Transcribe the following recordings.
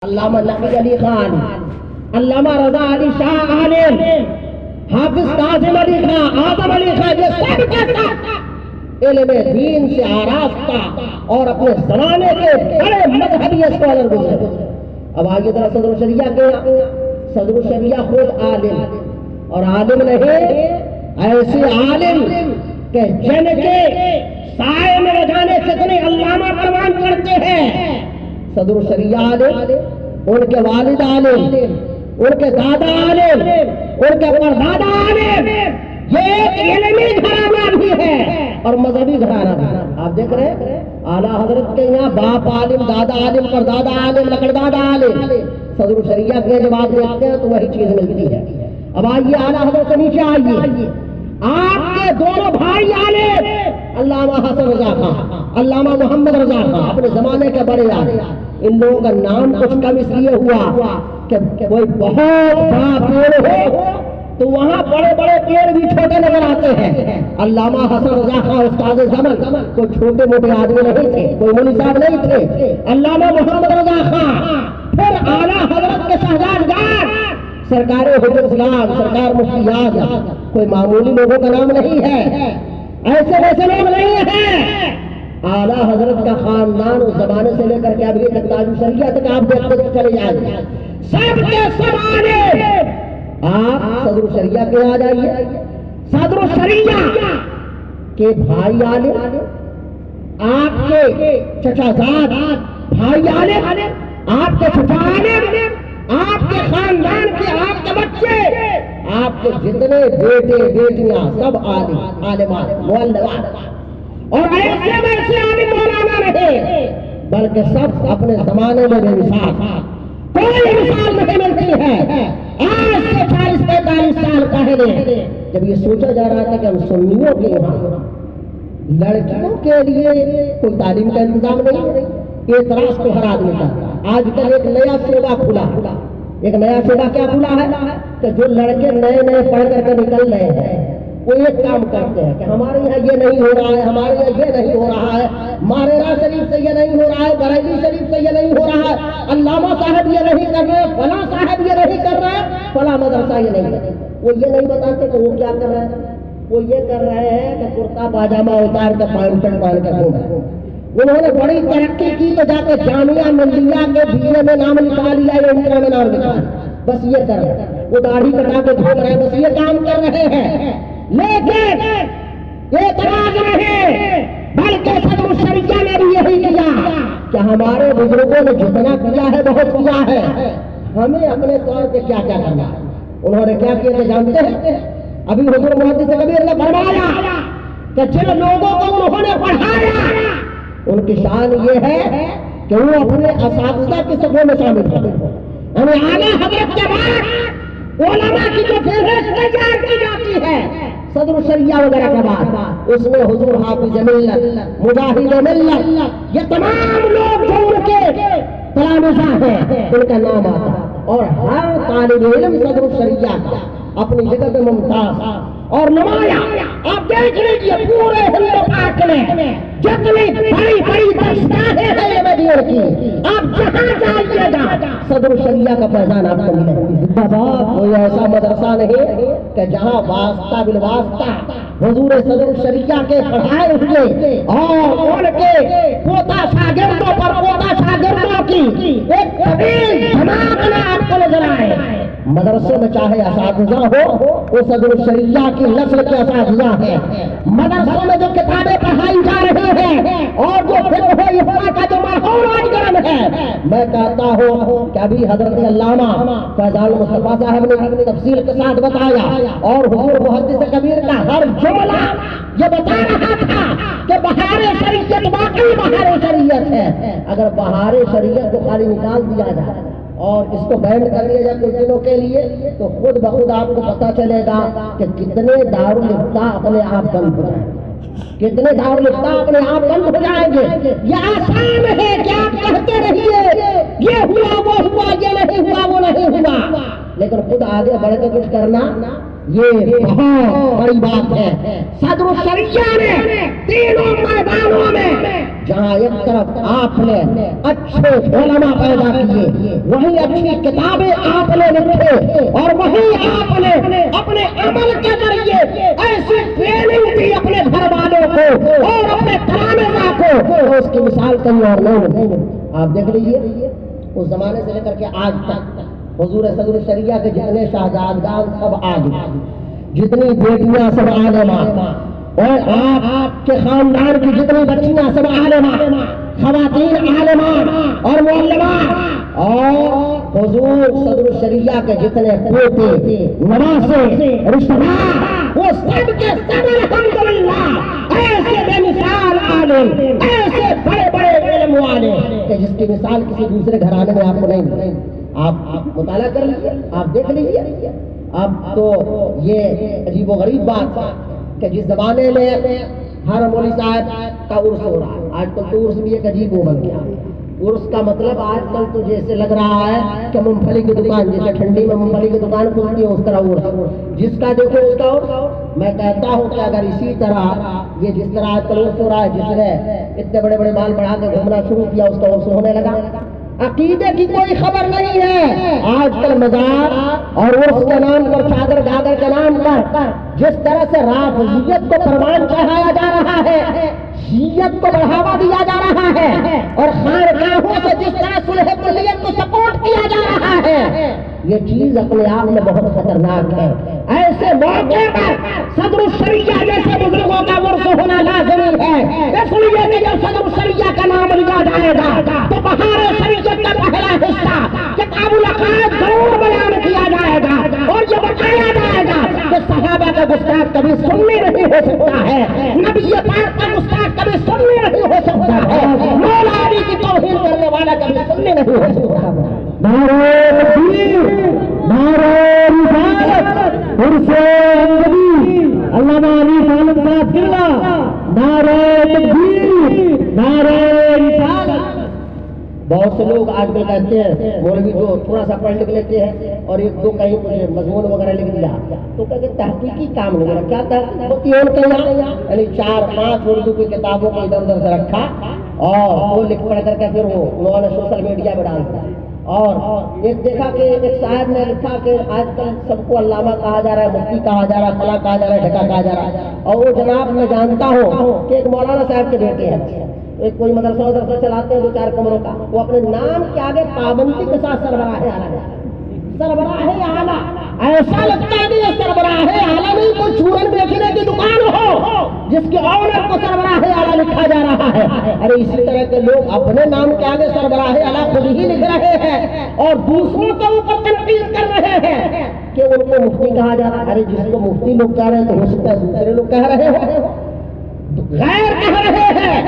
علامہ نقی علی خان، علامہ رضا علی شاہ عالم، حافظ کاظم علی خان، اعظم علی خان، یہ سب کے ساتھ علم دین سے آراستہ اور اپنے زمانے کے بڑے مذہبی اسکالر گزرے۔ اب آگے ذرا صدر الشریعہ کے صدر الشریعہ خود عالم، اور عالم نہیں ایسے عالم کہ جن کے سائے میں جانے سے اتنے علامہ پروان کرتے ہیں۔ صدر الشریعہ عالم، ان کے والد عالم، ان کے دادا عالم، ان کے پردادا عالم، یہ ایک علمی گھرانہ بھی ہے اور مذہبی گھرانہ بھی ہے۔ آپ دیکھ رہے ہیں اعلیٰ حضرت کے یہاں باپ عالم، دادا عالم، پردادا عالم، لقڑدادا عالم۔ صدر الشریعہ کے جب آپ دیکھتے ہیں تو وہی چیز ملتی ہے۔ اب آئیے اعلیٰ حضرت سے نیچے آئیے، آپ کے دونوں بھائی عالم، علامہ حسن رضا خان، علامہ محمد رضا خان، اپنے زمانے کے بڑے عالم۔ ان لوگوں کا نام کچھ کم اس لیے ہوا کہ کوئی بہت بڑا پیڑ ہو تو وہاں بڑے بڑے پیڑ بھی چھوٹے نظر آتے ہیں۔ علامہ حسن رضا خان استاد زمن کوئی چھوٹے موٹے آدمی نہیں تھے، کوئی مولوی صاحب نہیں تھے۔ علامہ محمد رضا خان پھر اعلیٰ حضرت کے شہزادگان سرکار حجت اسلام، سرکار مفتی اعظم، کوئی معمولی لوگوں کا نام نہیں ہے، ایسے ویسے لوگ نہیں ہیں۔ اعلیٰ حضرت کا خاندان اس زمانے سے لے کر کے ابھی تک تاج الشریعہ تک آپ دیکھتے چلے جائیں، سب کے سمانے۔ آپ صدر الشریعہ کے آ جائیے، صدر الشریعہ کے بھائی عالم، آپ کے چچا زاد بھائی عالم، آپ کے چچا عالم، آپ کے خاندان کے، آپ کے بچے، آپ کے جتنے بیٹے بیٹیاں سب عالم، عالمان، مولوان، اور ایسے ویسے عالم مولانا رہے، بلکہ سب اپنے زمانے میں بے مثال، کوئی مثال نہیں ملتی ہے۔ آج سے 40-45 سال پہلے جب یہ سوچا جا رہا تھا کہ ہم سنیوں کے یہاں لڑکیوں کے لیے کوئی تعلیم کا انتظام نہیں، اعتراض تو ہر آدمی کا۔ آج کل ایک نیا شعبہ کھلا، ایک نیا شعبہ کیا کھلا ہے کہ جو لڑکے نئے نئے پڑھ کر کے نکل رہے ہیں وہ ایک کام کرتے ہیں کہ ہمارے یہاں یہ نہیں ہو رہا ہے، ہمارے یہاں یہ نہیں ہو رہا ہے، ماریرا شریف سے یہ نہیں ہو رہا ہے، بریلی شریف سے یہ نہیں ہو رہا ہے، علامہ صاحب یہ نہیں کر رہے، فلاں صاحب یہ نہیں کر رہے، فلاں مدرسہ یہ نہیں کر رہے۔ وہ یہ نہیں بتاتے کہ وہ کیا کر رہے ہیں، وہ یہ کر رہے ہیں کہ کرتا پاجامہ اتار کے پینٹ پہن کے گھوم رہے ہیں۔ انہوں نے بڑی ترقی کی تو جا کے جامعہ ملیہ کے BA میں نام لکھا لیا یا انٹر میں نام لکھا، بس یہ کر رہے ہیں۔ وہ داڑھی کٹا کے گھوم رہے ہیں، بس یہ کام کر رہے ہیں۔ لیکن اعتراض نہیں، بلکہ صدر الشریعہ نے بھی یہی کیا کہ ہمارے بزرگوں نے جتنا کیا ہے بہت کیا ہے، ہمیں اپنے طور پہ کیا کیا کرنا ہے۔ انہوں نے کیا کیا کہ جانتے ہیں، ابھی حضور محدث کبیر نے فرمایا کہ جن لوگوں کو انہوں نے پڑھایا ان کی شان یہ ہے کہ وہ اپنے اساتذہ کی صفوں میں شامل ہو۔ ہمیں اعلیٰ حضرت کے بعد علماء کی جو فہرست تیار کی جاتی ہے صدر الشریعہ وغیرہ کے بعد، اس میں حضور حافظ ملت، مجاہد ملت، یہ تمام لوگ جو ان کے تلامذہ ہیں ان کا نام آتا ہے، اور ہر طالب علم صدر الشریعہ کا اپنی جگہ پہ ممتاز اور نمایاں۔ آپ دیکھ لیجیے پورے ہندوستان میں جتنی بڑی بڑی درسگاہیں ہیں مدینہ کی، آپ جہاں جائیے گا صدر الشریعہ کا فیضان آپ کو ملے گا۔ کوئی ایسا مدرسہ نہیں کہ جہاں واسطہ بالواسطہ حضور صدر الشریعہ کے پڑھائے ہوئے اور ان کے پوتا شاگردوں پر پوتا شاگردوں کی ایک طویل جماعت میں آپ کو نظر آئے۔ مدرسے میں چاہے اساتذہ ہو وہ صدر الشریعہ کی نسل کے اساتذہ ہیں۔ مدرسوں میں جو کتابیں پڑھائی جا رہی ہیں اور جو فقہ و افتاء کا جو ماحول آج گرم ہے، میں کہتا ہوں کہ ابھی حضرت علامہ فیضان مصطفیٰ صاحب نے تفصیل کے ساتھ بتایا، اور حضور محدث کبیر کا ہر جملہ یہ بتا رہا تھا کہ بہار شریعت واقعی بہار شریعت ہے۔ اگر بہار شریعت کو خالی نکال دیا جائے اور اس کو بین کر دیا جائے کچھ دنوں کے لیے تو خود بخود آپ کو پتا چلے گا کہ کتنے دارالفتاء اپنے آپ بند ہو جائیں گے، کتنے دارالفتاء اپنے آپ بند ہو جائیں گے۔ یہ آسان ہے کہ آپ کہتے رہیے یہ ہوا وہ ہوا، یہ نہیں ہوا وہ نہیں ہوا، لیکن خود آگے بڑھ کے کچھ کرنا یہ بہت بڑی بات ہے۔ صدر الشریعہ نے تینوں میدانوں میں جہاں ایک طرف آپ نے اچھے علماء پیدا کیے، وہیں اچھی کتابیں آپ نے لکھے، اور وہیں آپ نے اپنے عمل کے ذریعے ایسی ٹریننگ دی اپنے گھر والوں کو اور اپنے تلامذہ کو، اس کی مثال کہیں اور نہیں۔ آپ دیکھ لیجیے اس زمانے سے لے کر کے آج تک حضور صدر الشریعہ کے جتنے شہزادگان سب عالم، جتنی بیٹیاں سب عالمہ، اور آپ کے خاندان کی جتنی بچیاں سب عالمہ، خواتین عالمہ اور معلمات، اور حضور صدر الشریعہ کے جتنے پوتے نواسے رشتہ دار، وہ سب کے سب الحمدللہ ایسے بے مثال عالم، ایسے بڑے بڑے علم والے کہ جس کی مثال کسی دوسرے گھرانے میں آپ کو نہیں ملے۔ آپ مطالعہ کر لیجیے، آپ دیکھ لیجیے۔ اب تو یہ عجیب و غریب بات ہے کہ جس زمانے میں ہر مولوی صاحب کا عرس ہو رہا ہے، آج کل تو عرس بھی ایک عجیب ہو بن گیا۔ عرس کا مطلب آج کل تو جیسے لگ رہا ہے کہ مونگ پھلی کی دکان، جیسے ٹھنڈی میں مونگ پھلی کی دکان کھلتی ہے اس طرح عرس، جس کا دیکھو اس کا عرس۔ میں کہتا ہوں کہ اگر اسی طرح یہ جس طرح آج کل عرس ہو رہا ہے، جس نے اتنے بڑے بڑے بال بڑھا کے گھومنا شروع کیا اس کا عرس ہونے لگا۔ عقیدے کی کوئی خبر نہیں ہے۔ آج کل مزار اور عرس کے نام پر، چادر گادر کے نام پر جس طرح سے رافضیت کو پروان چڑھایا جا رہا ہے، شیعت کو بڑھاوا دیا جا رہا ہے، اور خانقاہوں سے جس طرح صلح کلیت کو سپورٹ کیا جا رہا ہے، یہ چیز اپنے آپ میں بہت خطرناک ہے۔ ایسے موقع پر صدر الشریعہ جیسے بزرگوں کا عرس ہونا لازمی ہے، اس لیے کہ جب صدر الشریعہ کا نام لیا جائے گا تو بہار شریعت کا پہلا حصہ کتاب العقائد ضرور بیان کیا جائے گا، اور یہ بتایا جائے گا کہ صحابہ کا گستاخ کبھی سنی نہیں ہو سکتا ہے، نبی پاک کا گستاخ کبھی سنی نہیں ہو سکتا ہے، مولا علی کی توہین کرنے والا کبھی سنی نہیں ہو سکتا ہے۔ نعرہ تکبیر، نعرہ رسالت، عرس انگبی، علامہ علی سالم صاحب قبلہ، نعرہ تکبیر، نعرہ رسالت۔ بہت سے لوگ آج کل کہتے ہیں مولوی جو تھوڑا سا پڑھ لکھ لیتے ہیں اور ایک دو کہیں کچھ مضمون وغیرہ لکھ دیا تو کہتے ہیں تحقیقی کام نہیں ہوگا۔ کیا تحقیق ہوتی ہے ان کے یہاں؟ یعنی 4-5 اردو کی کتابوں کو ادھر ادھر سے رکھا اور وہ لکھ پڑھ کر کے پھر وہ انہوں نے سوشل میڈیا پہ ڈال دیا۔ اور ایک دیکھا کہ ایک صاحب نے لکھا کہ آج کل سب کو علامہ کہا جا رہا ہے، مفتی کہا جا رہا ہے، فلاں کہا جا رہا ہے، ڈھکا کہا جا رہا ہے، اور وہ جناب میں جانتا ہوں کہ ایک مولانا صاحب کے بیٹے ہیں، ایک کوئی مدرسہ چلاتے ہیں 2-4 کمروں کا، وہ اپنے نام کے آگے پابندی کے ساتھ سربراہ اعلیٰ، ایسا لگتا ہے کہ یہ سربراہ اعلیٰ نہیں کوئی چورن بیچنے کی دکان ہو جس کے آنر کو سربراہ اعلیٰ لکھا جا رہا ہے۔ ارے اسی طرح کے لوگ اپنے نام کے آگے سربراہ اعلیٰ خود ہی لکھ رہے ہیں اور دوسروں کے اوپر تنقید کر رہے ہیں کہ ان کو مفتی کہا جا رہا ہے۔ ارے جس کو مفتی لوگ کہہ رہے ہیں تو ہو سکتا ہے دوسرے لوگ کہہ رہے ہو، غیر کہہ رہے ہیں،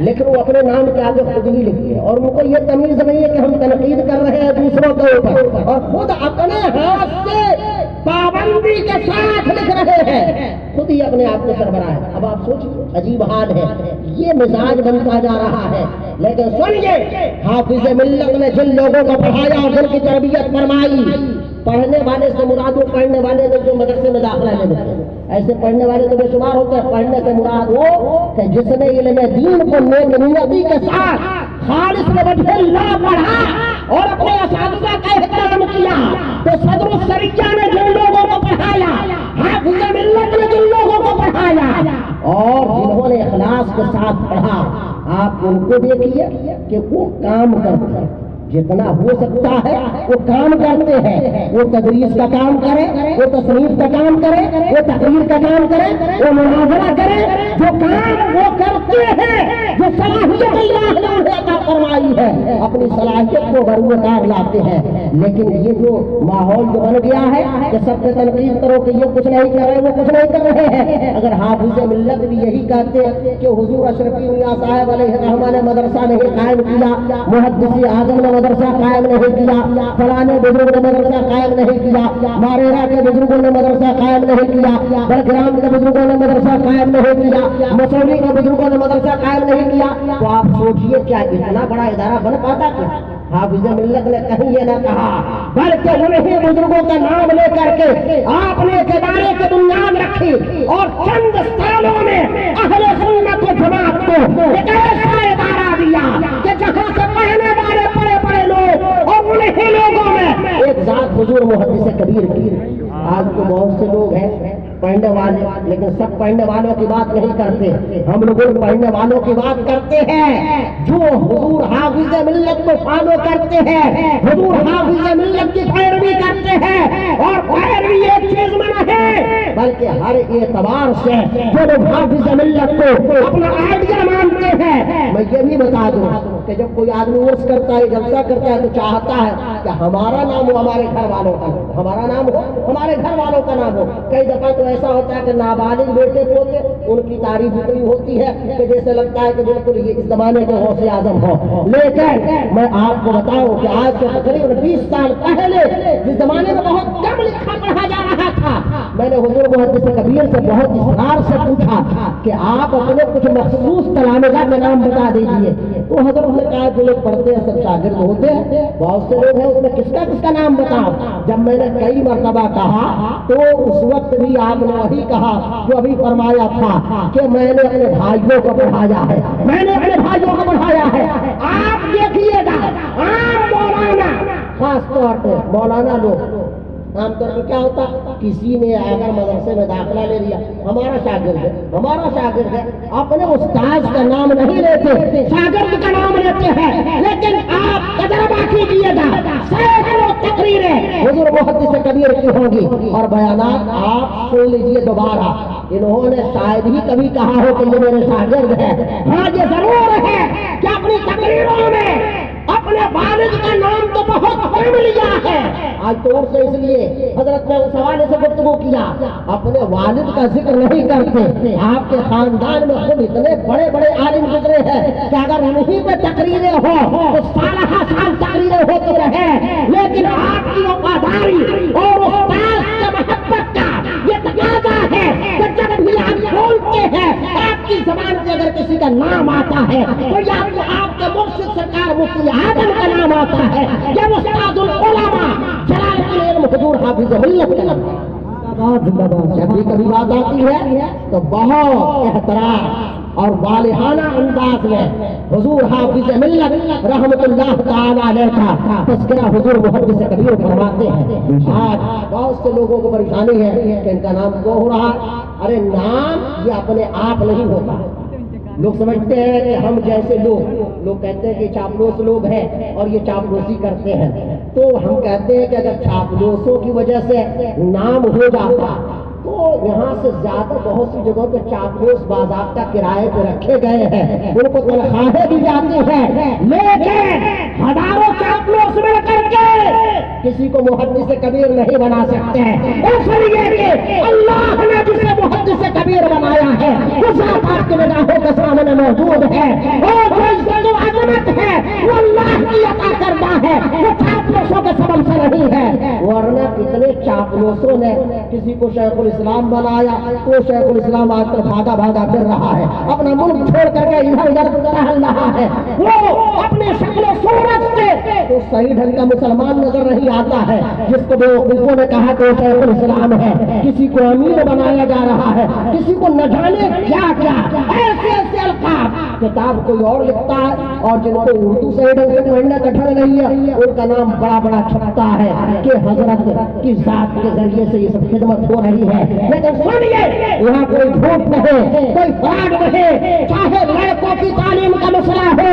لیکن وہ اپنے نام کے آگے خود ہی لکھتے ہیں، اور ان کو یہ تمیز نہیں ہے کہ ہم تنقید کر رہے ہیں دوسروں کے اوپر، اور خود اپنے ہاتھ سے پابندی کے ساتھ لکھ رہے ہیں، خود ہی اپنے آپ کو سربراہ ہے۔ اب آپ سوچیں، عجیب حال ہے، یہ مزاج بنتا جا رہا ہے۔ لیکن سنیے، حافظ ملت نے جن لوگوں کو پڑھایا اور جن کی تربیت فرمائی، پڑھنے والے سے مراد وہ پڑھنے والے نے جو مدرسے میں داخلہ لے لیتے ہیں، ایسے پڑھنے والے تو بے شمار ہوتے ہیں، پڑھنے سے مراد وہ کہ جس نے علم دین کو نیک نیتی کے ساتھ خالص وجہ اللہ پڑھا اور اپنے اساتذہ کا احترام کیا۔ تو صدر الشریعہ نے جن لوگوں کو پڑھایا، حافظ ملت نے جن لوگوں کو پڑھایا اور جنہوں نے اخلاص کے ساتھ پڑھا، آپ ان کو دیکھیے کہ وہ کام کرتے ہیں، جتنا ہو سکتا ہے وہ کام کرتے ہیں، وہ تدریس کا کام کرے، وہ تصنیف کا کام کرے، وہ تقریر کا کام کرے، وہ مناظرہ کرے، جو کام وہ کرتے ہیں، جو صلاحیت اللہ نے انہیں عطا فرمائی ہے، اپنی صلاحیت کو بروئے کار لاتے ہیں۔ لیکن یہ جو ماحول جو بن گیا ہے کہ سب سے تنقید کرو کہ یہ کچھ نہیں کر رہے، وہ کچھ نہیں کر رہے ہیں۔ اگر حافظ ملت بھی یہی کہتے ہیں کہ حضور اشرفی میاں صاحب علیہ الرحمہ نے مدرسہ نہیں قائم کیا، محدث اعظم نے مدرسہ قائم نہیں کیا، فلانے بزرگ نے مدرسہ قائم نہیں کیا، ماریرا کے بزرگوں نے مدرسہ قائم نہیں کیا، بڑگرام کے بزرگوں نے مدرسہ قائم نہیں کیا، مسوری کے بزرگوں نے مدرسہ قائم نہیں کیا، تو آپ سوچئے کیا اتنا بڑا ادارہ بن پاتا کیا؟ حافظ ملت نے کہیں یہ نہ کہا، بلکہ انہیں بزرگوں کا نام لے کر کے آپ نے ایک ادارے کی بنیاد رکھی اور چند سالوں میں اہل سنت و جماعت کو ایک ایسا ادارہ دیا کہ جہاں سے پڑھنے والے بڑے بڑے لوگ اور انہیں لوگوں میں ایک ذات حضور محدث کبیر کی۔ آج تو بہت سے لوگ ہیں پڑھنے والے، لیکن سب پڑھنے والوں کی بات نہیں کرتے، ہم لوگ پڑھنے والوں کی بات کرتے ہیں جو حضور حافظ ملت کو فالو کرتے ہیں، حضور حافظ ملت کی پیروی کرتے ہیں، اور پیروی ایک چیز میں ہے بلکہ ہر اعتبار سے جو لوگ حافظ ملت کو اپنا آئیڈیا مانتے ہیں۔ میں یہ بھی بتا دوں کہ جب کوئی آدمی عرس کرتا ہے، جلسہ کرتا ہے، تو چاہتا ہے کہ ہمارا نام ہو ہمارے گھر والوں کا، ہمارا نام ہو ہمارے گھر والوں کا نام ہو۔ کئی دفعہ تو ایسا ہوتا ہے کہ نابالغ بیٹے پوتے ان کی تعریف اتنی ہوتی ہے کہ جیسے لگتا ہے کہ بالکل یہ اس زمانے کے غوث اعظم ہو۔ لیکن میں آپ کو بتاؤں کہ آج سے تقریباً 20 سال پہلے جس زمانے میں بہت کم لکھا پڑھا جا رہا تھا، میں نے حضور محدث کبیر سے بہت اصرار سے پوچھا کہ آپ اپنے کچھ مخصوص تلامذہ کا نام بتا دیجئے، تو حضرت نے کہا جو لوگ پڑھتے ہیں سب شاگرد ہوتے ہیں، بہت سے لوگ ہیں اس میں کس کا نام بتاؤ۔ جب میں نے کئی مرتبہ کہا تو اس وقت بھی آپ نے وہی کہا جو ابھی فرمایا تھا کہ میں نے اپنے بھائیوں کو پڑھایا ہے، میں نے اپنے بھائیوں کو پڑھایا ہے۔ آپ دیکھیے گا عام مولانا، خاص طور پہ مولانا لوگ عام طور پہ کیا ہوتا، کسی نے اگر مدرسے میں داخلہ لے لیا، ہمارا شاگرد ہے، ہمارا شاگرد ہے، اپنے استاذ کا نام نہیں لیتے، شاگرد کا نام لیتے ہیں۔ لیکن آپ تجربہ کیجیے گا، سینکڑوں تقریریں حضور محدث کبیر کی ہوں گی اور بیانات آپ سن لیجیے دوبارہ، انہوں نے شاید ہی کبھی کہا ہو کہ یہ میرے شاگرد ہے۔ ہاں یہ ضرور ہے کہ اپنی تقریروں میں اپنے والد کا نام تو بہت کم لیا ہے۔ آج طور سے اس لیے حضرت نے اس حوالے سے گفتگو کیا، اپنے والد کا ذکر نہیں کرتے۔ آپ کے خاندان میں خود اتنے بڑے بڑے عالم گزرے ہیں کہ اگر انہیں پہ تقریریں ہو تو سالہ سال تقریریں ہوتی رہے، لیکن آپ کی وفاداری اور استاذ سے محبت کا یہ تقاضا ہے کہ جب بھی آپ بولتے ہیں آپ کی زبان سے اگر کسی کا نام آتا ہے تو یا تو آپ کے مرشد سرکار مفتی اعظم کا نام آتا ہے یا استاد العلماء جلال العلم حضور حافظ ملت کا نام۔ جب بھی کبھی بات آتی ہے تو بہت احترام اور والہانہ انداز میں حضور حافظ ملت رحمت اللہ تعالی علیہ کا تذکرہ حضور محدث کبیر فرماتے ہیں۔ آج بہت سے لوگوں کو پریشانی ہے کہ ان کا نام کیوں ہو رہا، ارے نام یہ اپنے آپ نہیں ہوتا۔ لوگ سمجھتے ہیں کہ ہم جیسے لوگ کہتے ہیں کہ چاپلوس لوگ ہیں اور یہ چاپلوسی کرتے ہیں، تو ہم کہتے ہیں کہ اگر چاپلوسوں کی وجہ سے نام ہو جاتا تو یہاں سے زیادہ بہت سی جگہوں پہ چاپلوس باضابطہ کرائے پہ رکھے گئے ہیں، ان کو تنخواہیں دی جاتی ہیں، لیکن ہزاروں چاپلوس مل کر کے کسی کو محدث کبیر نہیں بنا سکتے ہیں، اس لیے کہ اللہ نے جسے محدث کبیر بنایا ہے وہ ذات آپ کے نگاہوں کے سامنے موجود ہے، اور جو عزت و عظمت ہے وہ اللہ کی عطا کردہ ہے، وہ چاپلوسوں کے سبب سے نہیں ہے۔ ورنہ کتنے چاپلوسوں نے کسی کو شیخ الاسلام بنایا تو شیخ الاسلام آج کل بھاگا بھاگا پھر رہا ہے، اپنا ملک چھوڑ کر کے ادھر ادھر ٹہل رہا ہے، وہ اپنے شکل و صورت سے تو صحیح ڈھنگ کا مسلمان نظر نہیں آتا ہے، جس کو بیوقوفوں نے کہا کہ وہ شیخ الاسلام ہے، کسی کو امیر بنایا جا رہا ہے، کسی کو نہ جانے کیا کیا ایسے ایسے القاب کتاب کوئی اور لکھتا ہے، اور جن کو اردو صحیح ڈھنگ سے پڑھنے کا ڈھنگ نہیں ہے ان کا نام بڑا بڑا چھپتا ہے کہ حضرت کی ذات کے ذریعے سے یہ سب خدمت ہو رہی ہے۔ لیکن سنیے، یہاں کوئی جھوٹ نہیں، کوئی فراڈ نہیں، چاہے لڑکوں کی تعلیم کا مسئلہ ہو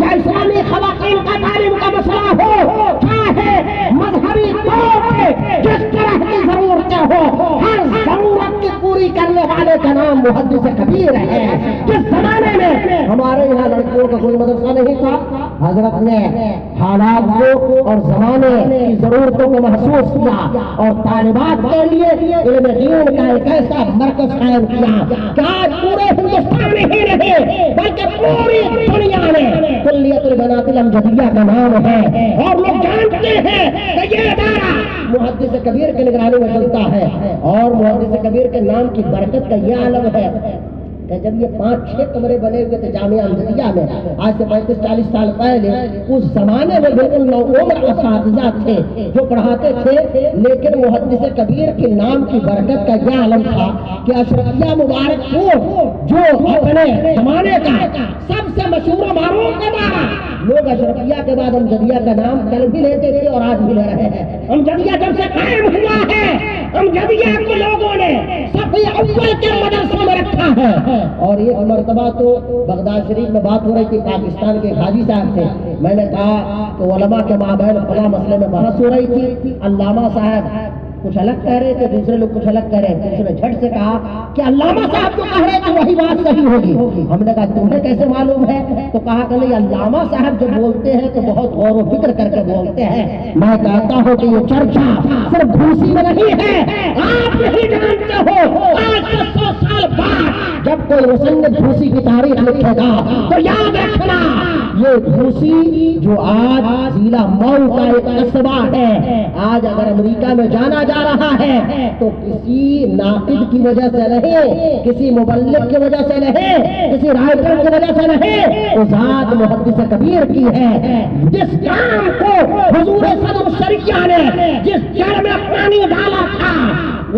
یا اسلامی خواتین کا تعلیم کا مسئلہ ہو، چاہے مذہبی طور پہ جس طرح کی ضرورتیں ہو، ہر ضرورت کی پوری کرنے والے کا نام محدث کبیر ہے۔ جس زمانے میں ہمارے یہاں لڑکیوں کا کوئی مدرسہ نہیں تھا، حضرت نے حالات کو اور زمانے کی ضرورتوں کو محسوس کیا اور طالبات کے لیے علم دین کا ایک ایسا مرکز قائم کیا کہ آج پورے ہندوستان میں ہی نہیں بلکہ پوری دنیا میں کلیت البنات الامجدیہ کا نام ہے، اور لوگ جانتے ہیں کہ یہ ادارہ محدث کبیر کی نگرانی میں چلتا ہے، اور محدث کبیر کے نام کی برکت کا یہ عالم ہے کہ جب یہ 5-6 کمرے بنے ہوئے تھے جامعہ امجدیہ میں آج سے 35-40 سال پہلے، اس زمانے میں بالکل نوعمر اساتذہ تھے جو پڑھاتے تھے، لیکن محدث کبیر کے نام کی برکت کا یہ عالم تھا کہ اشرفیہ مبارک کو جو اپنے زمانے کا سب سے مشہور و معروف ادارہ، لوگ اشرفیہ کے بعد امجدیہ کا نام کل بھی لیتے تھے اور آج بھی لے رہے ہیں۔ امجدیہ جب سے قائم ہوا ہے، امجدیہ کو لوگوں نے صفی اول کے مدرسوں میں رکھا ہے۔ اور ایک مرتبہ تو بغداد شریف میں بات ہو رہی تھی، پاکستان کے حاجی صاحب تھے، میں نے کہا کہ علماء کے مابین فلاں مسئلے میں بحث ہو رہی تھی، علامہ صاحب کچھ الگ کہہ رہے تھے، دوسرے لوگ کچھ الگ کہہ رہے تھے۔ اس نے جھٹ سے کہا کہ علامہ صاحب جو کہہ رہے تھے وہی بات صحیح ہوگی۔ ہم نے کہا تمہیں کیسے معلوم ہے؟ تو کہا کہ نہیں، علامہ صاحب جو بولتے ہیں تو بہت غور و فکر کر کے بولتے ہیں۔ میں کہتا ہوں کہ یہ چرچا صرف گھوسی میں نہیں ہے، آپ نہیں جانتے ہو آج سے 100 سال بعد جب کوئی مصنف گھوسی کی تاریخ لکھے گا تو یاد رکھنا یہ گھوسی جو آج ضلع مئو کا ایک قصبہ ہے، آج اگر امریکہ میں جانا جا رہا ہے تو کسی ناقد کی وجہ سے نہیں، کسی مبلغ کی وجہ سے نہیں، کسی رائٹر کی وجہ سے نہیں، وہ ذات محدث کبیر کی ہے۔ جس کام کو حضور صدر الشریعہ نے جس جڑ میں پانی ڈالا تھا،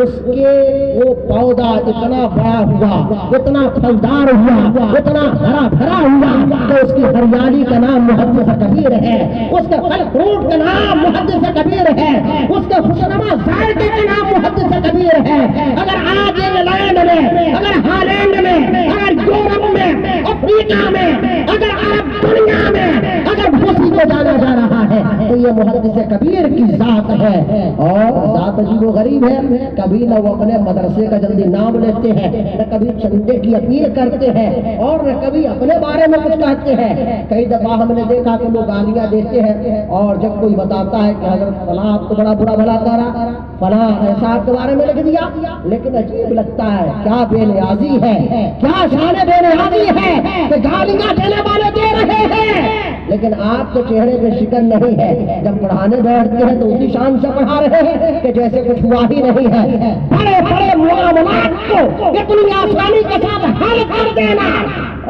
اس کے وہ پودا اتنا بڑا ہوا، اتنا پھلدار ہوا، اتنا ہرا بھرا ہوا کہ اس کی ہریالی کا نام محدث کبیر ہے، اس کے پھل فروٹ کا نام محدث کبیر ہے، اس کے خوشنما ذائقے کا نام محدث کبیر ہے۔ اگر آج انگلینڈ میں، اگر ہالینڈ میں، اگر یورپ میں، افریقہ میں، اگر عرب دنیا میں اگر گھوسی کو جانا جا رہا ہے تو یہ محدث کبیر کی ذات ہے۔ اور ذات عجیب و غریب ہے، کبھی نہ وہ اپنے مدرسے کا جلدی نام لیتے ہیں، نہ کبھی چندے کی اپیل کرتے ہیں، اور نہ کبھی اپنے بارے میں کچھ کہتے ہیں۔ کئی دفعہ ہم نے دیکھا کہ وہ گالیاں دیتے ہیں، اور جب کوئی بتاتا ہے کہ حضرت فلاں آپ کو بڑا برا بھلا کرا، فلاں ایسا آپ کے بارے میں لکھ دیا، لیکن عجیب لگتا ہے کیا بے نیازی ہے، کیا شان بے نیازی ہے کہ گالیاں دینے والے دے رہے ہیں، لیکن آپ کے چہرے پہ شکن نہیں ہے۔ جب پڑھانے بیٹھتے ہیں تو اسی شان سے پڑھا رہے ہیں کہ جیسے کچھ ہوا ہی نہیں ہے۔ بڑے بڑے معاملات کو اتنی آسانی کے ساتھ حل کر دینا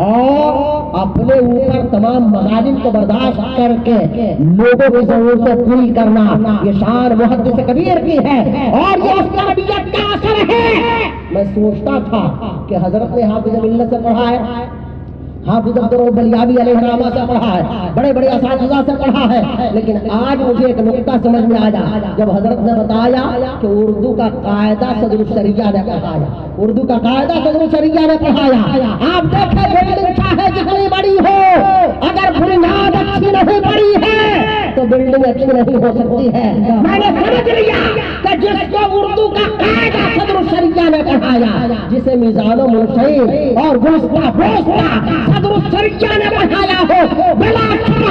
اور اپنے اوپر تمام مظالم کو برداشت کر کے لوگوں کی ضرورتیں پوری کرنا، یہ شان محدث کبیر کی ہے، اور یہ اس تربیت کا اثر ہے۔ میں سوچتا تھا کہ حضرت نے حافظ ملت سے پڑھا ہے، حافظ عبدالرؤف بلیاوی علیہ الرحمہ سے پڑھا ہے، بڑے بڑے اساتذہ سے پڑھا ہے، لیکن آج مجھے ایک نقطہ سمجھ میں آیا جب حضرت نے بتایا کہ اردو کا قاعدہ صدر الشریعہ نے پڑھایا، اردو کا قاعدہ صدر الشریعہ نے پڑھایا۔ آپ دیکھیں بلڈنگ چاہے جتنی بڑی ہو، اگر بنیاد اچھی نہیں پڑی ہے تو بلڈنگ اچھی نہیں ہو سکتی ہے۔ میں نے سمجھ لیا کہ جس کو اردو کا قاعدہ صدر الشریعہ نے پڑھایا، جسے میزان و منشی اور گوشتہ پوشتہ صدر الشریعہ نے پڑھایا ہو، بلا شبہ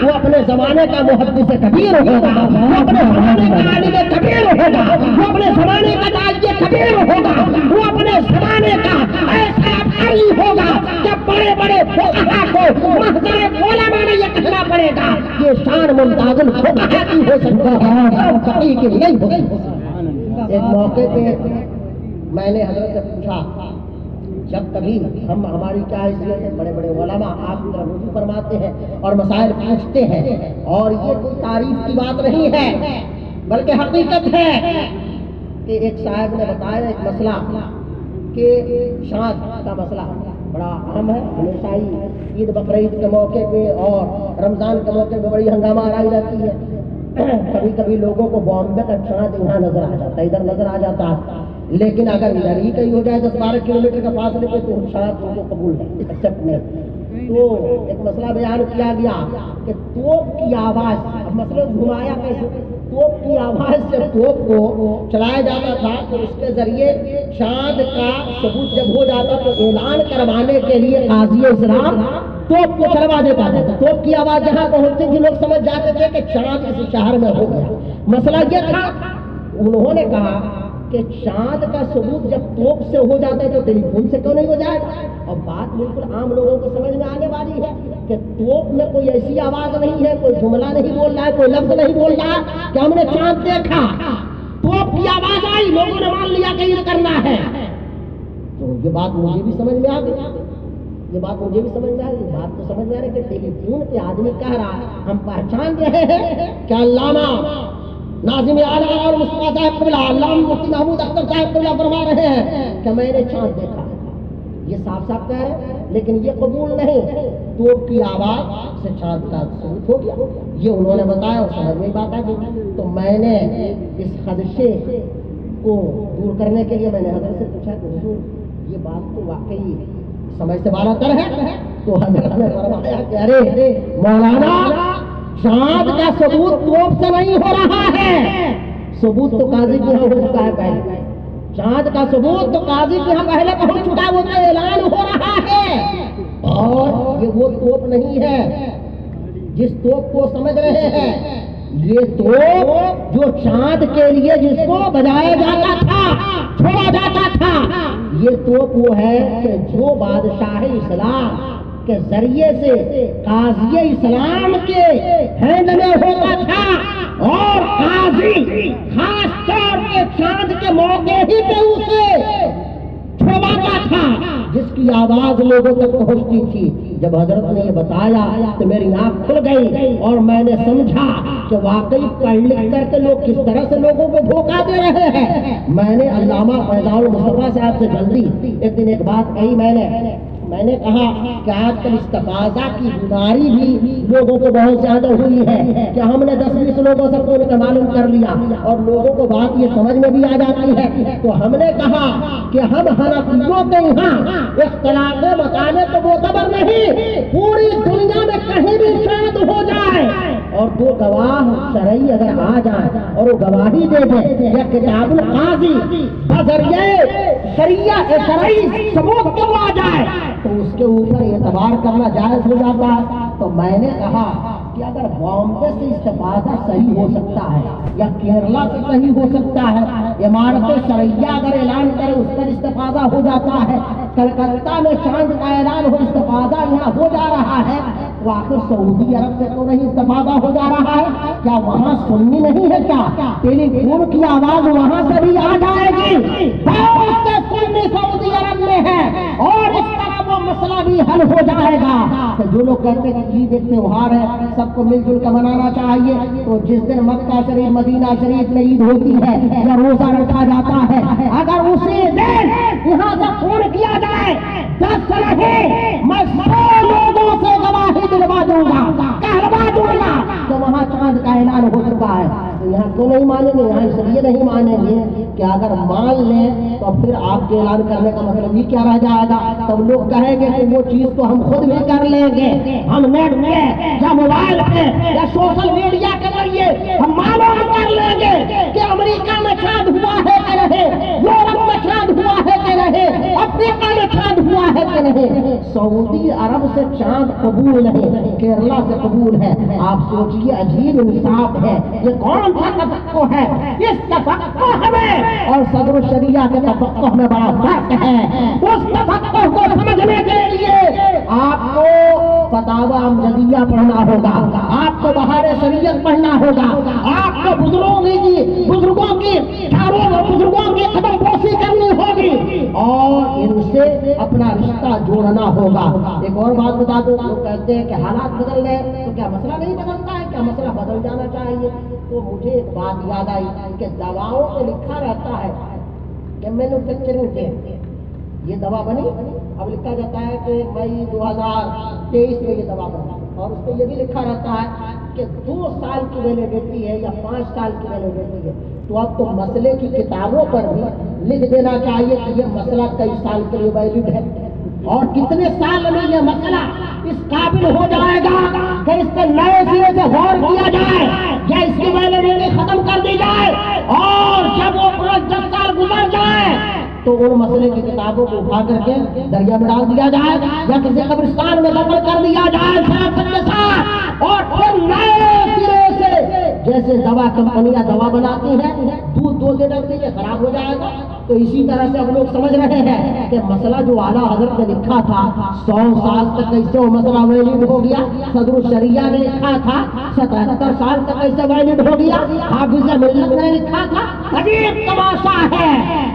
وہ اپنے زمانے کا محدث کبیر ہوگا، وہ اپنے زمانے کا عالم کبیر ہوگا، وہ اپنے زمانے کا داعی کبیر ہوگا، وہ اپنے زمانے کا ایسا عبقری ہوگا کہ بڑے بڑے فقہا کو محضر علماء میں یہ کہنا پڑے گا یہ شان ممتاز الفقہا کی ہو سکتا ہے، فقیہ کی نہیں ہو سکتا۔ ایک موقع پہ میں نے حضرت سے پوچھا، جب کبھی ہماری کیا حیثیت ہے، بڑے بڑے علماء آپ کی طرف رجوع فرماتے ہیں اور مسائل پوچھتے ہیں، اور یہ کوئی تعریف کی بات نہیں ہے بلکہ حقیقت ہے کہ ایک صاحب نے بتایا ایک مسئلہ کہ شاد کا مسئلہ بڑا اہم ہے، ہمیشہ ہی عید بقرعید کے موقع پہ اور رمضان کے موقع پہ بڑی ہنگامہ آرائی رہتی ہے۔ کبھی کبھی لوگوں کو بامبے کا چاند یہاں نظر آ جاتا ہے، ادھر نظر آ جاتا ہے، لیکن اگر ادھر ہی کہیں ہو جائے 10-12 کلومیٹر کا فاصلے پہ تو شاید ان کو قبول ہے، ایکسپٹ نہیں۔ تو ایک مسئلہ بیان کیا گیا کہ توپ کی آواز، اب مسئلہ گھمایا کیسے، توپ کی آواز سے توپ کو چلایا جاتا تھا کہ اس کے ذریعے چاند کا ثبوت جب ہو جاتا تو اعلان کروانے کے لیے قاضی اسلام توپ کو چلوا دیتا تھا۔ توپ کی آواز جہاں پہنچتی تھی لوگ سمجھ جاتے تھے کہ چاند کسی شہر میں ہو گیا۔ مسئلہ یہ تھا، انہوں نے کہا کہ چاند کا ثبوت جب توپ سے ہو جاتا ہے تو ٹیلی فون سے کیوں نہیں ہو جائے گا؟ اور بات بالکل عام لوگوں کو سمجھ میں آنے والی ہے کہ توپ میں کوئی ایسی آواز نہیں ہے، کوئی جملہ نہیں بول رہا ہے، کوئی لفظ نہیں بول رہا کہ ہم نے چاند دیکھا، توپ کی آواز آئی، لوگوں نے مان لیا کہ یہ کرنا ہے۔ تو یہ بات مجھے بھی سمجھ میں آ گئی، یہ بات مجھے بھی سمجھ میں آ گئی، بات تو سمجھ میں آ رہی ہے کہ ٹیلی فون پہ آدمی کہہ رہا ہے، ہم پہچان رہے ہیں کہ علامہ ناظم اعلیٰ اور مصطفیٰ صاحب قبلہ علامہ مفتی محمود اختر صاحب قبلہ فرما رہے ہیں کہ میں نے چاند دیکھا، یہ صاف صاف کہہ رہے ہیں، لیکن یہ قبول نہیں، توپ کی آواز سے چاند کا ثبوت ہو گیا، یہ انہوں نے بتایا اور سمجھ میں بات آ گئی۔ تو میں نے اس خدشے کو دور کرنے کے لیے میں نے حضرت سے پوچھا کہ حضور یہ بات تو واقعی سمجھ سے بالا تر ہے، تو حضرت نے فرمایا کہ ارے مولانا چاند کا ثبوت توپ سے نہیں ہو رہا ہے، ثبوت تو قاضی کی ہو چکا ہے پہلے، چاند کا ثبوت تو قاضی کی ہم پہلے پہنچ چکا ہے، وہ تو اعلان ہو رہا ہے، اور یہ وہ توپ نہیں ہے جس توپ کو سمجھ رہے ہیں، یہ توپ جو چاند کے لیے جس کو بجایا جاتا تھا، چھوڑا جاتا تھا، یہ توپ وہ ہے کہ جو بادشاہ اسلام کے ذریعے سے قاضی اسلام کے ہینڈ میں ہوتا تھا، اور قاضی خاص طور پہ چاند کے موقع ہی پہ اسے چھوڑاتا تھا، جس کی آواز لوگوں تک پہنچتی تھی۔ جب حضرت نے یہ بتایا تو میری آنکھ کھل گئی اور میں نے سمجھا کہ واقعی پڑھ لکھ کر کے لوگ کس طرح سے لوگوں کو دھوکہ دے رہے ہیں۔ میں نے علامہ فیضان المصطفیٰ صاحب سے جلدی ایک دن ایک بات کہی، میں نے کہا کہ آج کل استفاضہ کی بیماری بھی لوگوں کو بہت زیادہ ہوئی ہے کہ ہم نے 10-20 لوگوں سے کھول کے معلوم کر لیا اور لوگوں کو بات یہ سمجھ میں بھی آ جاتی ہے، تو ہم نے کہا کہ ہم حنفیوں کے یہاں اختلاف مکانے تو معتبر نہیں، پوری دنیا میں کہیں بھی چاند ہو جائے اور دو گواہ شرعی اگر آ جائیں اور وہ گواہی دے دیں یا کتاب القاضی بذریعہ شرعی ثبوت کو آ جائے تو اس کے اوپر اعتبار کرنا جائز ہو جاتا ہے۔ تو میں نے کہا کہ اگر بامبے سے استفادہ صحیح ہو سکتا ہے یا کیرلا سے صحیح ہو سکتا ہے، عمارت شرعیہ اگر اعلان کرے اس پر استفادہ ہو جاتا ہے، کلکتہ میں چاند کا اعلان ہو استفادہ یہاں ہو جا رہا ہے، تو آخر سعودی عرب سے تو نہیں استفادہ ہو جا رہا ہے؟ کیا وہاں سننی نہیں ہے؟ کیا ٹیلی فون کی آواز وہاں سے بھی آ جائے گی؟ بہت سے سنی سعودی عرب میں ہے اور اس طرح وہ مسئلہ بھی حل ہو جائے گا۔ کہ جو لوگ کہتے ہیں کہ عید ایک تہوار ہے، سب کو مل جل کر منانا چاہیے، تو جس دن مکہ شریف مدینہ شریف میں عید ہوتی ہے یا روزہ رکھا جاتا ہے، اگر اسی دن یہاں سے فون کیا جائے 10 رہے میں 100 لوگوں سے گواہی دلوا دوں گا، کہلوا دوں گا کہ وہاں چاند کا اعلان ہو چکا ہے۔ یہاں کیوں نہیں مانیں گے؟ یہاں اس لیے نہیں مانیں گے کہ اگر مان لیں تو پھر آپ کے اعلان کرنے کا مطلب ہی کیا رہ جائے گا؟ تب لوگ کہیں گے کہ وہ چیز تو ہم خود بھی کر لیں گے، ہم نیٹ پہ یا موبائل پہ یا سوشل میڈیا کے ذریعے ہم معلوم کر لیں گے کہ امریکہ میں چاند ہوا ہے کہ نہیں، یورپ میں چاند ہوا ہے کہ نہیں، افریقہ میں چاند ہوا ہے کہ نہیں۔ سعودی عرب سے چاند قبول نہیں، کیرلا سے قبول ہے۔ آپ سوچئے عجیب انصاف ہے، یہ کون سا تفقہ ہے؟ اس تفقہ میں اور صدر الشریعہ کے تفقہ میں بڑا فرق ہے۔ اس تفقہ کو سمجھنے کے لیے آپ کو فتاوی امجدیہ پڑھنا ہوگا، آپ کو بہار شریعت پڑھنا ہوگا، آپ کو بزرگوں کی قدم پوشی کرنی ہوگی اور ان سے اپنا رشتہ جوڑنا ہوگا۔ ایک اور بات بتا دوں، لوگ کہتے ہیں کہ حالات بدل گئے تو کیا مسئلہ نہیں بدلتا ہے؟ کیا مسئلہ بدل جانا چاہیے؟ تو مجھے ایک بات یاد آئی کہ دواؤں میں لکھا رہتا ہے کہ مینوفیکچرنگ ڈیٹ، یہ دوا بنی، اب لکھا جاتا ہے کہ مئی 2023 میں یہ دوا بنا، اور اس پہ یہ بھی لکھا رہتا ہے کہ 2 سال کی ویلیڈیٹی ہے یا 5 سال کی ویلیڈیٹی ہے۔ تو اب تو مسئلے کی کتابوں پر بھی لکھ دینا چاہیے کہ یہ مسئلہ کئی سال کے لیے ویلڈ ہے اور کتنے سال میں یہ مسئلہ اس قابل ہو جائے گا کہ اس سے نئے سرے سے غور کیا جائے یا اس کی ویلیڈیٹی ختم کر دی جائے، اور جب وہ 10 سال گزر جائے تو ان مسئلے کی کتابوں کو اٹھا کر کے دریا میں ڈال دیا جائے یا کسی قبرستان میں دفن کر دیا جائے کے ساتھ، اور پھر نئے سرے سے جیسے دوا کمپنیاں دوا بناتی ہیں، دودھ 2 دن رکھتے یہ خراب ہو جائے گا، تو اسی طرح سے اب لوگ سمجھ رہے ہیں کہ مسئلہ جو اعلیٰ حضرت نے لکھا تھا 100 سال تک کیسے وہ مسئلہ ویلڈ ہو گیا، صدر الشریعہ نے لکھا تھا 77 سال تک کیسے ویلڈ ہو گیا، حافظ ملت نے لکھا تھا۔ عجیب تماشا ہے،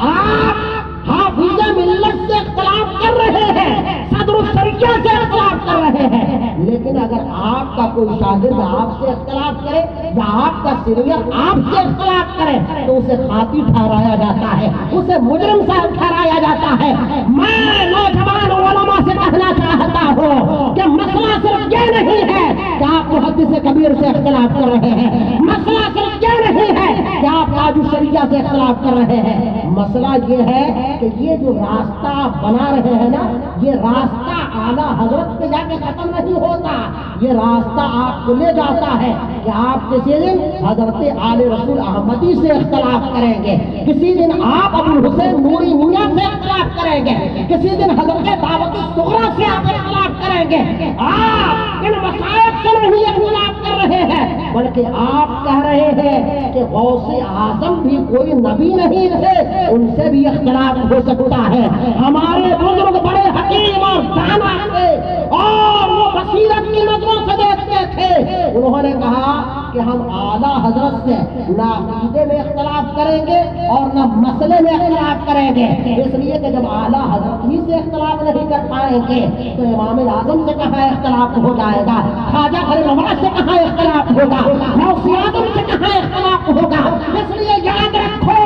آپ حافظ ملت سے اختلاف کر رہے ہیں، صدر الشریعہ سے اختلاف کر رہے ہیں، لیکن اگر آپ کا کوئی شاگرد آپ سے اختلاف کرے یا آپ کا سینئر آپ سے اختلاف کرے تو اسے خاطی ٹھہرایا جاتا ہے، اسے مجرم صاحب ٹھہرایا جاتا ہے۔ میں نوجوان علماء سے کہنا چاہتا ہوں کہ مسئلہ صرف یہ نہیں ہے کہ آپ محدث کبیر سے اختلاف کر رہے ہیں، مسئلہ صرف یہ نہیں ہے کہ آپ تاج الشریعہ سے اختلاف کر رہے ہیں، مسئلہ یہ ہے کہ یہ جو راستہ بنا رہے ہیں نا، یہ راستہ اعلیٰ حضرت پہ جا کے ختم نہیں ہوتا، یہ راستہ آپ کو لے جاتا ہے کہ آپ کسی دن حضرت آل رسول احمدی سے اختلاف کریں گے، کسی دن آپ ابو الحسین نوری میاں سے اختلاف کریں گے، کسی دن حضرت دعوت الصغریٰ سے آپ اختلاف کریں گے۔ آپ ان مسائل سے نہیں اختلاف کر رہے ہیں بلکہ آپ کہہ رہے ہیں کہ غوث اعظم بھی کوئی نبی نہیں تھے، ان سے بھی اختلاف ہو سکتا ہے۔ ہمارے بزرگ بڑے حکیم اور دانا تھے اور وہ بصیرت کی نظروں سے دیکھتے تھے، انہوں نے کہا کہ ہم اعلیٰ حضرت سے نہ عقیدے میں اختلاف کریں گے اور نہ مسئلے میں اختلاف کریں گے، اس لیے کہ جب اعلیٰ حضرت ہی سے اختلاف نہیں کر پائیں گے تو امام اعظم سے کہاں اختلاف ہو جائے گا، خواجہ فرید نواز سے کہاں اختلاف ہوگا، غوث اعظم سے کہاں اختلاف ہوگا۔ اس لیے یاد رکھو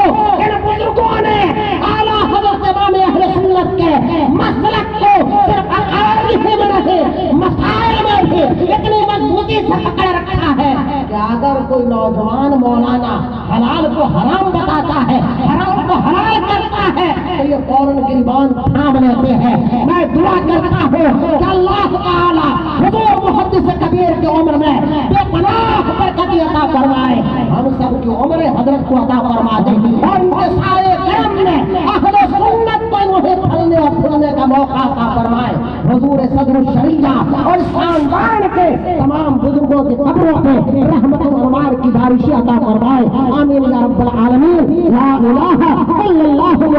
ان بزرگوں نے اعلیٰ حضرت امام اہل سنت کے مسلک کو صرف عقائد ہی میں نہیں مسائل میں بھی اتنی مضبوطی سے پکڑ رکھا ہے کہ اگر کوئی نوجوان مولانا حلال کو حرام بتاتا ہے، حرام کو حلال کرتا ہے تو یہ فوراً گریبان تھام لیتے ہیں۔ میں دعا کرتا ہوں کہ اللہ تعالی حضور محدث کبیر کی عمر میں بے پناہ برکت عطا فرمائے، ہم سب کی عمر حضرت کو عطا فرما دے اور ان کے سارے کرم میں اہل سنت کو انہیں پھلنے اور پھولنے کا موقع عطا فرمائے۔ حضور صدر الشریعہ اور خاندان کے تمام بزرگوں کی قبروں پہ رحمت و انوار کی بارش عطا فرمائے، آمین یا رب العالمین۔ لا الہ الا اللہ۔